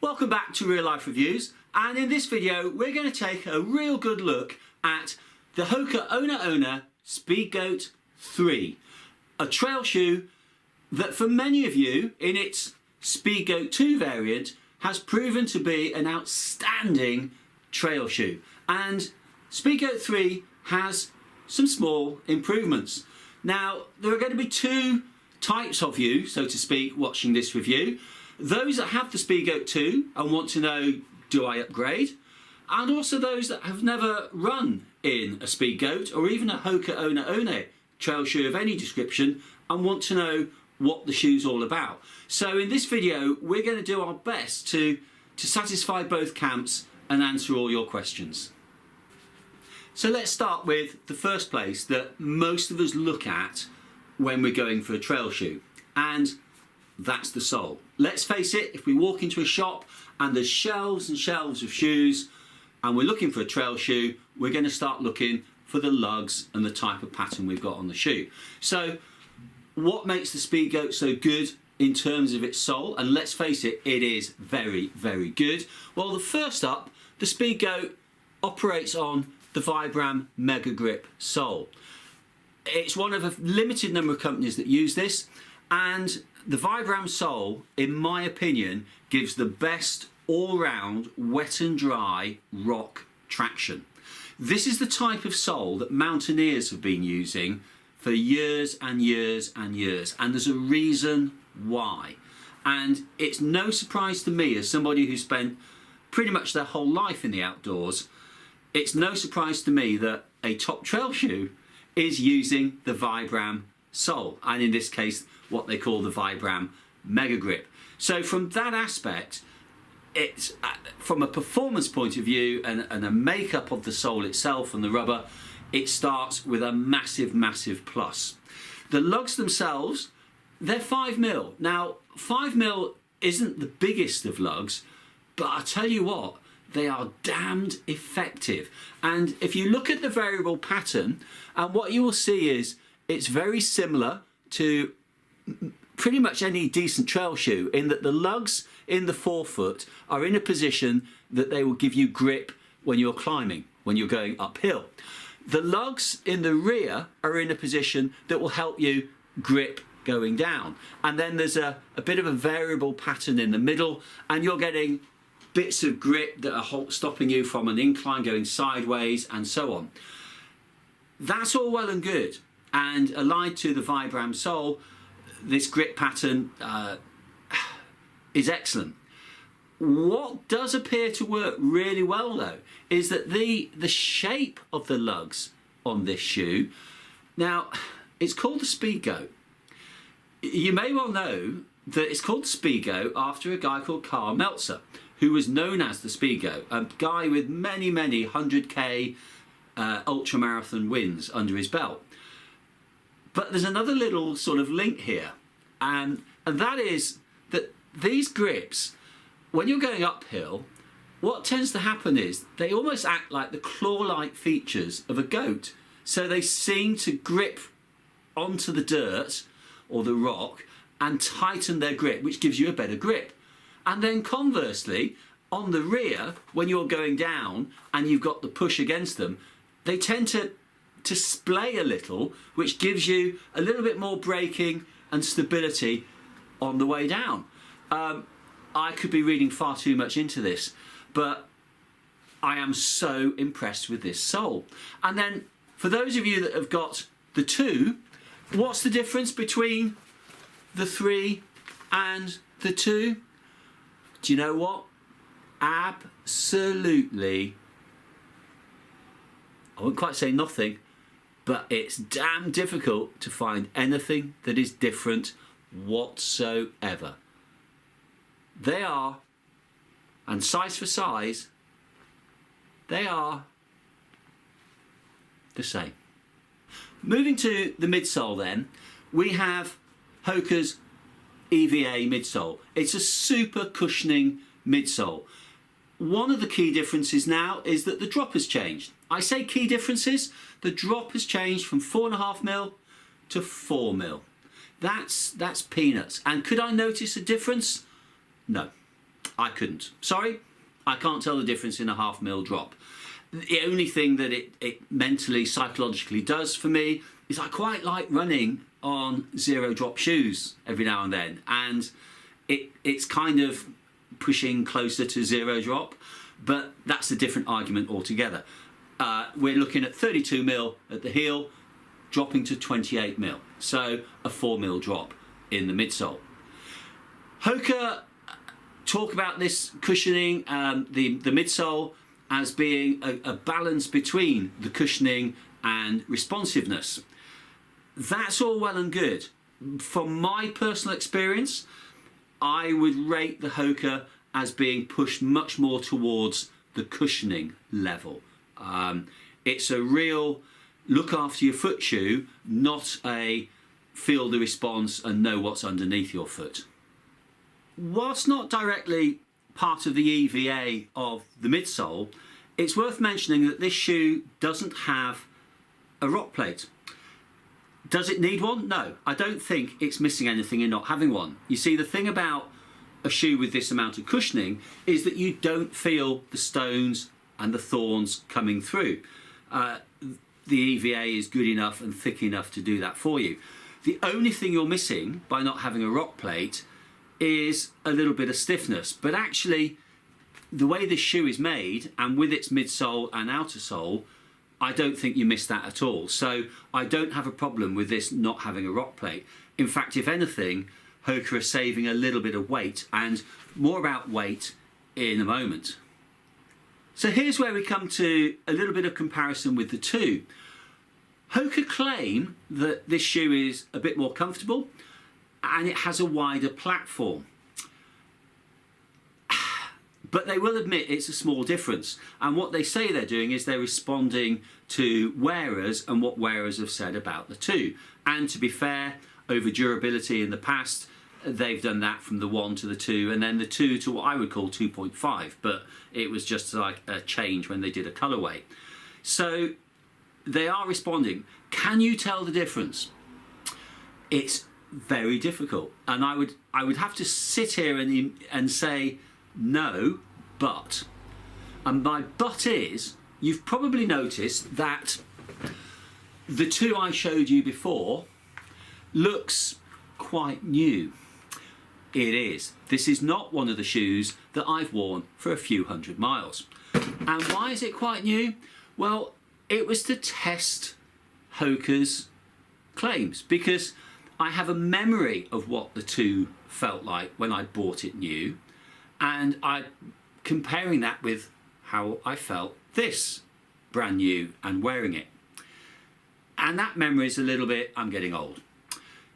Welcome back to Real Life Reviews, and in this video we're going to take a real good look at the Hoka One One Speedgoat 3, a trail shoe that for many of you in its Speedgoat 2 variant has proven to be an outstanding trail shoe. And Speedgoat 3 has some small improvements. Now there are going to be two types of you, so to speak, watching this review. Those that have the Speedgoat 2 and want to know, do I upgrade? And also those that have never run in a Speedgoat or even a Hoka One One trail shoe of any description and want to know what the shoe's all about. So in this video we're going to do our best to satisfy both camps and answer all your questions. So let's start with the first place that most of us look at when we're going for a trail shoe, and that's the sole. Let's face it, if we walk into a shop and there's shelves and shelves of shoes and we're looking for a trail shoe, we're going to start looking for the lugs and the type of pattern we've got on the shoe. So what makes the Speedgoat so good in terms of its sole? And let's face it, it is very, very good. Well, the first up, the Speedgoat operates on the Vibram Mega Grip sole. It's one of a limited number of companies that use this, and the Vibram sole, in my opinion, gives the best all-round wet and dry rock traction. This is the type of sole that mountaineers have been using for years and years and years, and there's a reason why. And it's no surprise to me, as somebody who spent pretty much their whole life in the outdoors, it's no surprise to me that a top trail shoe is using the Vibram sole, and in this case what they call the Vibram Mega Grip. So from that aspect, it's from a performance point of view and a makeup of the sole itself and the rubber, it starts with a massive plus. The lugs themselves, they're 5mm. Now 5mm isn't the biggest of lugs, but I tell you what, they are damned effective. And if you look at the variable pattern, and what you will see is it's very similar to pretty much any decent trail shoe, in that the lugs in the forefoot are in a position that they will give you grip when you're climbing, when you're going uphill. The lugs in the rear are in a position that will help you grip going down. And then there's a bit of a variable pattern in the middle, and you're getting bits of grip that are stopping you from an incline going sideways and so on. That's all well and good, and allied to the Vibram sole, this grip pattern is excellent. What does appear to work really well though is that the shape of the lugs on this shoe, now it's called the Speedgoat. You may well know that it's called the Speedgoat after a guy called Karl Meltzer, who was known as the Speedgoat, a guy with many 100k ultramarathon wins under his belt. But there's another little sort of link here, and that is that these grips, when you're going uphill, what tends to happen is they almost act like the claw-like features of a goat. So they seem to grip onto the dirt or the rock and tighten their grip, which gives you a better grip. And then conversely, on the rear, when you're going down and you've got the push against them, they tend to splay a little, which gives you a little bit more braking and stability on the way down. I could be reading far too much into this, but I am so impressed with this sole. And then for those of you that have got the 2, what's the difference between the 3 and the 2? Do you know what? Absolutely, I wouldn't quite say nothing, but it's damn difficult to find anything that is different whatsoever. They are, and size for size, they are the same. Moving to the midsole then, we have Hoka's EVA midsole. It's a super cushioning midsole. One of the key differences now is that the drop has changed. I say key differences, the drop has changed from 4.5mm to 4mm. That's peanuts. And could I notice a difference? No. I couldn't. Sorry, I can't tell the difference in a half-mil drop. The only thing that it mentally, psychologically does for me is I quite like running on zero drop shoes every now and then, and it's kind of pushing closer to zero drop, but that's a different argument altogether. We're looking at 32 mil at the heel, dropping to 28 mil, so a 4 mil drop in the midsole. Hoka talk about this cushioning, the midsole, as being a balance between the cushioning and responsiveness. That's all well and good. From my personal experience, I would rate the Hoka as being pushed much more towards the cushioning level. It's a real look after your foot shoe, not a feel the response and know what's underneath your foot. Whilst not directly part of the EVA of the midsole, it's worth mentioning that this shoe doesn't have a rock plate. Does it need one? No, I don't think it's missing anything in not having one. You see, the thing about a shoe with this amount of cushioning is that you don't feel the stones and the thorns coming through. The EVA is good enough and thick enough to do that for you. The only thing you're missing by not having a rock plate is a little bit of stiffness, but actually the way this shoe is made, and with its midsole and outer sole, I don't think you miss that at all. So I don't have a problem with this not having a rock plate. In fact, if anything, Hoka are saving a little bit of weight, and more about weight in a moment. So here's where we come to a little bit of comparison with the two. Hoka claim that this shoe is a bit more comfortable and it has a wider platform. But they will admit it's a small difference, and what they say they're doing is they're responding to wearers and what wearers have said about the two. And to be fair, over durability in the past, they've done that from the 1 to the 2, and then the 2 to what I would call 2.5, but it was just like a change when they did a colourway. So they are responding. Can you tell the difference? It's very difficult, and I would have to sit here and say no, but. And my but is, you've probably noticed that the two I showed you before looks quite new. It is. This is not one of the shoes that I've worn for a few hundred miles. And why is it quite new? Well, it was to test Hoka's claims, because I have a memory of what the two felt like when I bought it new, and I'm comparing that with how I felt this brand new and wearing it. And that memory is a little bit, I'm getting old.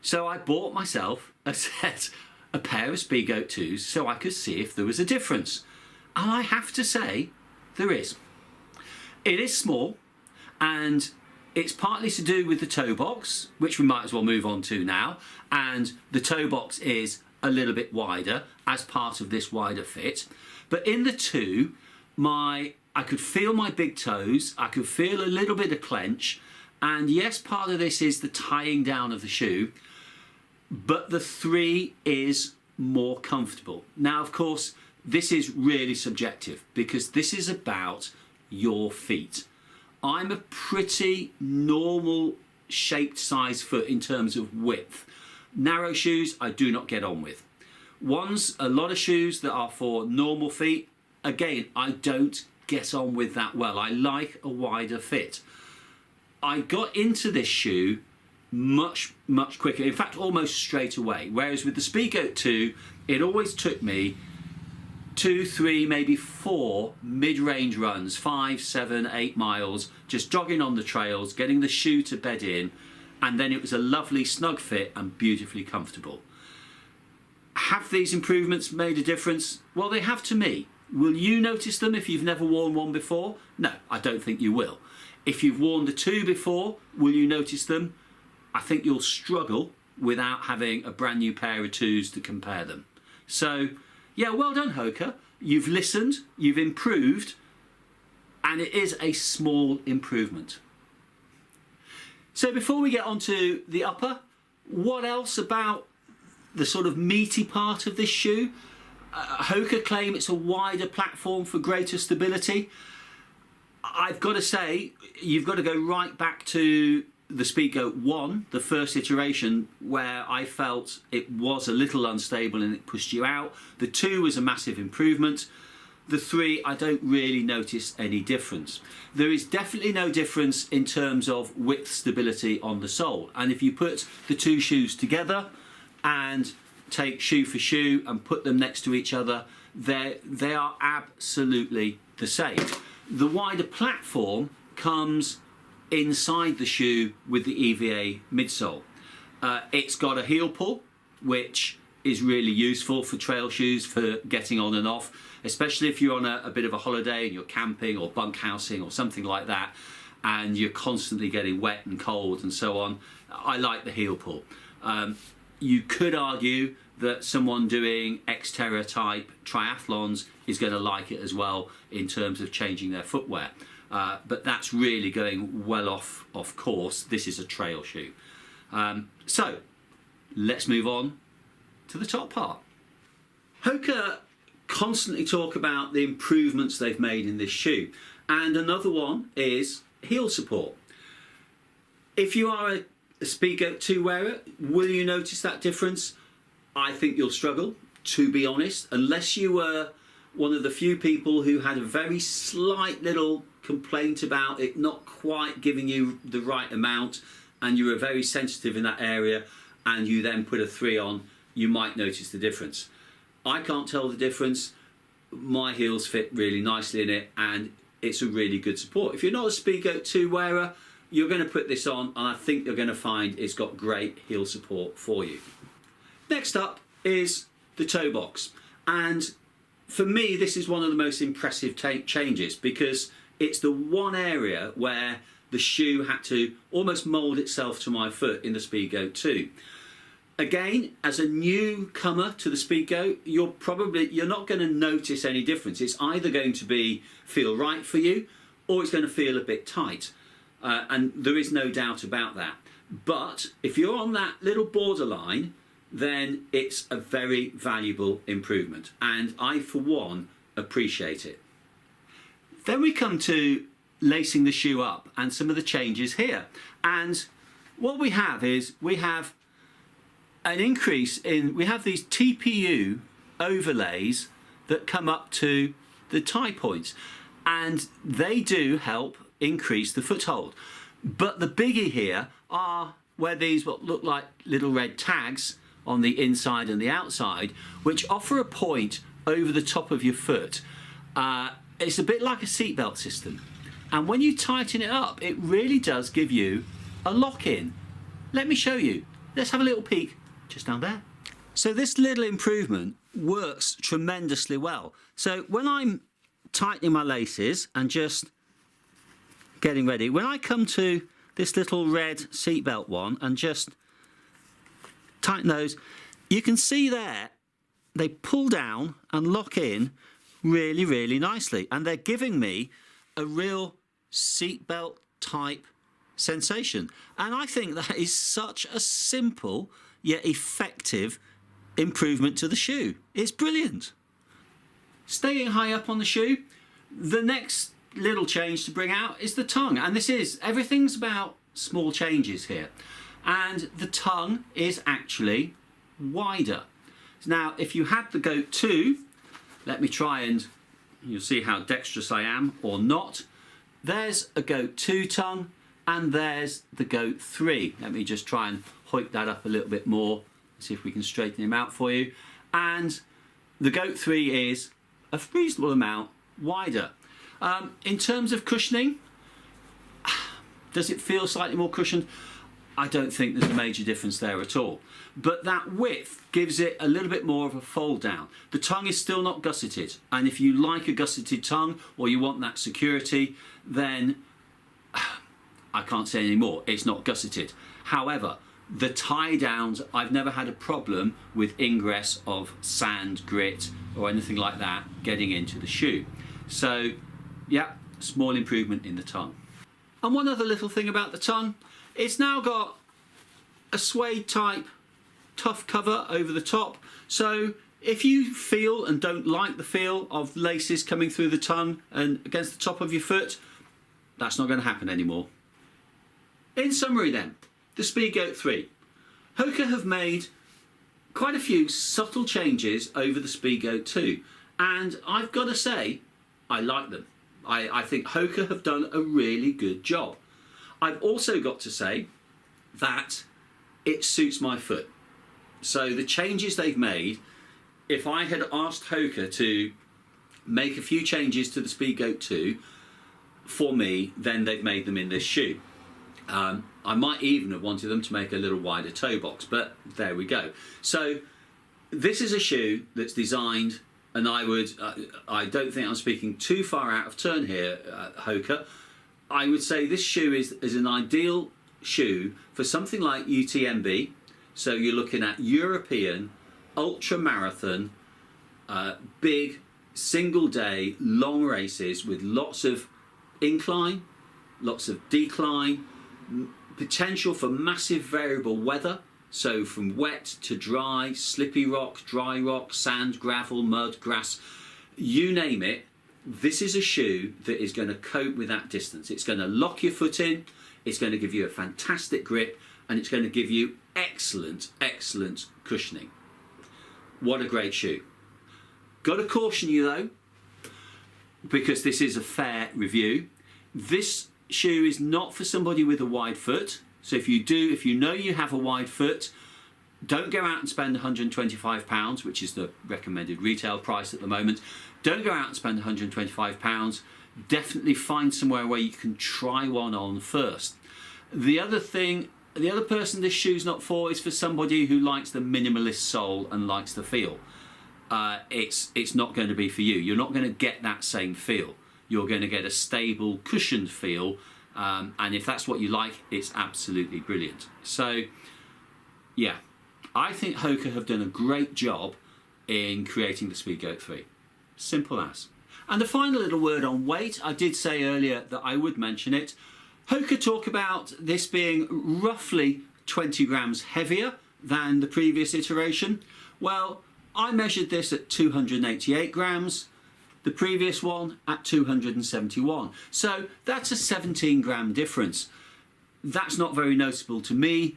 So I bought myself a pair of Speedgoat 2s so I could see if there was a difference. And I have to say, there is. It is small, and it's partly to do with the toe box, which we might as well move on to now. And the toe box is a little bit wider as part of this wider fit. But in the two, I could feel my big toes, I could feel a little bit of clench, and yes, part of this is the tying down of the shoe, but the 3 is more comfortable. Now, of course, this is really subjective, because this is about your feet. I'm a pretty normal shaped size foot in terms of width. Narrow shoes I do not get on with. A lot of shoes that are for normal feet, again, I don't get on with that well. I like a wider fit. I got into this shoe much quicker, in fact almost straight away, whereas with the Speedgoat 2 it always took me 2, 3, maybe 4 mid-range runs, 5, 7, 8 miles, just jogging on the trails, getting the shoe to bed in, and then it was a lovely snug fit and beautifully comfortable. Have these improvements made a difference? Well, they have to me. Will you notice them if you've never worn one before? No, I don't think you will. If you've worn the 2 before, will you notice them? I think you'll struggle without having a brand new pair of 2s to compare them. So, yeah, well done, Hoka. You've listened, you've improved, and it is a small improvement. So before we get on to the upper, what else about the sort of meaty part of this shoe? Hoka claim it's a wider platform for greater stability. I've got to say, you've got to go right back to the Speedgoat 1, the first iteration, where I felt it was a little unstable and it pushed you out. The 2 was a massive improvement. The 3, I don't really notice any difference. There is definitely no difference in terms of width stability on the sole. And if you put the 2 shoes together and take shoe for shoe and put them next to each other, they are absolutely the same. The wider platform comes inside the shoe with the EVA midsole. It's got a heel pull, which is really useful for trail shoes for getting on and off, especially if you're on a bit of a holiday and you're camping or bunkhousing or something like that, and you're constantly getting wet and cold and so on. I like the heel pull. You could argue that someone doing Xterra type triathlons is going to like it as well in terms of changing their footwear. But that's really going well off course. This is a trail shoe. So let's move on to the top part. Hoka constantly talk about the improvements they've made in this shoe, and another one is heel support. If you are a Speedgoat 2 wearer, will you notice that difference? I think you'll struggle, to be honest, unless you were one of the few people who had a very slight little complaint about it not quite giving you the right amount, and you were very sensitive in that area, and you then put a 3 on, you might notice the difference. I can't tell the difference. My heels fit really nicely in it, and it's a really good support. If you're not a Speedgoat 2 wearer, you're going to put this on, and I think you're going to find it's got great heel support for you. Next up is the toe box, and for me this is one of the most impressive changes, because it's the one area where the shoe had to almost mould itself to my foot in the Speedgoat 2. Again, as a newcomer to the Speedgoat, you're not going to notice any difference. It's either going to feel right for you, or it's going to feel a bit tight, and there is no doubt about that. But if you're on that little borderline, then it's a very valuable improvement, and I for one appreciate it. Then we come to lacing the shoe up and some of the changes here, and what we have is we have an increase in, we have these TPU overlays that come up to the tie points, and they do help increase the foothold. But the biggie here are where these what look like little red tags on the inside and the outside, which offer a point over the top of your foot. It's a bit like a seatbelt system, and when you tighten it up, it really does give you a lock-in. Let me show you. Let's have a little peek just down there. So this little improvement works tremendously well. So when I'm tightening my laces and just getting ready, when I come to this little red seatbelt one and just tighten those, you can see there they pull down and lock in really, really nicely, and they're giving me a real seatbelt type sensation. And I think that is such a simple yet effective improvement to the shoe. It's brilliant. Staying high up on the shoe, the next little change to bring out is the tongue, and everything's about small changes here, and the tongue is actually wider. Now if you had the Goat 2, let me try and you'll see how dexterous I am or not. There's a Goat 2 tongue, and there's the Goat 3. Let me just try and hoik that up a little bit more, see if we can straighten him out for you. And the Goat 3 is a reasonable amount wider. In terms of cushioning, does it feel slightly more cushioned? I don't think there's a major difference there at all. But that width gives it a little bit more of a fold down. The tongue is still not gusseted, and if you like a gusseted tongue or you want that security, then I can't say any more. It's not gusseted. However, the tie downs, I've never had a problem with ingress of sand, grit or anything like that getting into the shoe. So yeah, small improvement in the tongue. And one other little thing about the tongue, it's now got a suede type tough cover over the top, so If you feel and don't like the feel of laces coming through the tongue and against the top of your foot, that's not going to happen anymore. In summary then, the Speedgoat 3. Hoka have made quite a few subtle changes over the Speedgoat 2, and I've got to say, I like them. I think Hoka have done a really good job. I've also got to say that it suits my foot. So the changes they've made, if I had asked Hoka to make a few changes to the Speedgoat 2 for me, then they've made them in this shoe. I might even have wanted them to make a little wider toe box, but there we go. So this is a shoe that's designed, and I don't think I'm speaking too far out of turn here, Hoka. I would say this shoe is an ideal shoe for something like UTMB. So you're looking at European ultra marathon, big single day long races with lots of incline, lots of decline, potential for massive variable weather. So from wet to dry, slippy rock, dry rock, sand, gravel, mud, grass, you name it. This is a shoe that is going to cope with that distance. It's going to lock your foot in, it's going to give you a fantastic grip, and it's going to give you excellent, excellent cushioning. What a great shoe. Got to caution you though, because this is a fair review. This shoe is not for somebody with a wide foot. So if you know you have a wide foot, don't go out and spend £125, which is the recommended retail price at the moment. Don't go out and spend £125. Definitely find somewhere where you can try one on first. The other person this shoe's not for is for somebody who likes the minimalist sole and likes the feel. It's not going to be for you. You're not going to get that same feel. You're going to get a stable, cushioned feel. And if that's what you like, it's absolutely brilliant. So, yeah, I think Hoka have done a great job in creating the Speedgoat 3. Simple as. And a final little word on weight. I did say earlier that I would mention it. Hoka talk about this being roughly 20 grams heavier than the previous iteration. Well, I measured this at 288 grams. The previous one at 271. So that's a 17 gram difference. That's not very noticeable to me.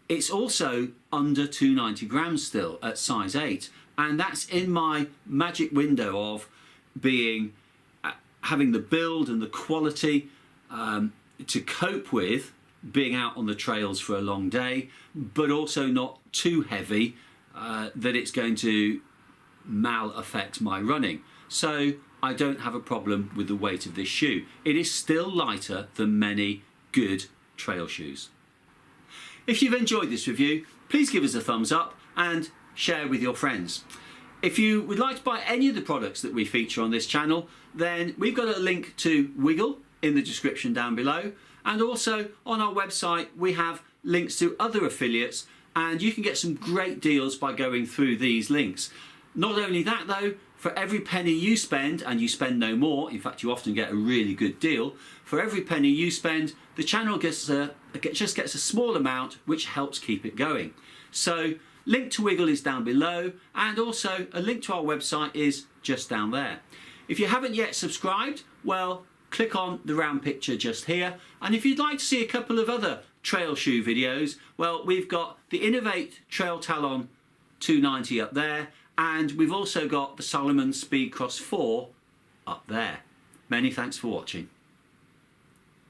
It's also under 290 grams still at size 8. And that's in my magic window of being, having the build and the quality to cope with being out on the trails for a long day, but also not too heavy that it's going to mal affect my running. So I don't have a problem with the weight of this shoe. It is still lighter than many good trail shoes. If you've enjoyed this review, please give us a thumbs up and share with your friends. If you would like to buy any of the products that we feature on this channel, then we've got a link to Wiggle in the description down below, and also on our website we have links to other affiliates, and you can get some great deals by going through these links. Not only that though, for every penny you spend, and you spend no more, in fact you often get a really good deal, for every penny you spend, the channel just gets a small amount which helps keep it going. So link to Wiggle is down below, and also a link to our website is just down there. If you haven't yet subscribed, well, click on the round picture just here, and if you'd like to see a couple of other trail shoe videos, well, we've got the Innovate Trail Talon 290 up there, and we've also got the Salomon Speedcross 4 up there. Many thanks for watching.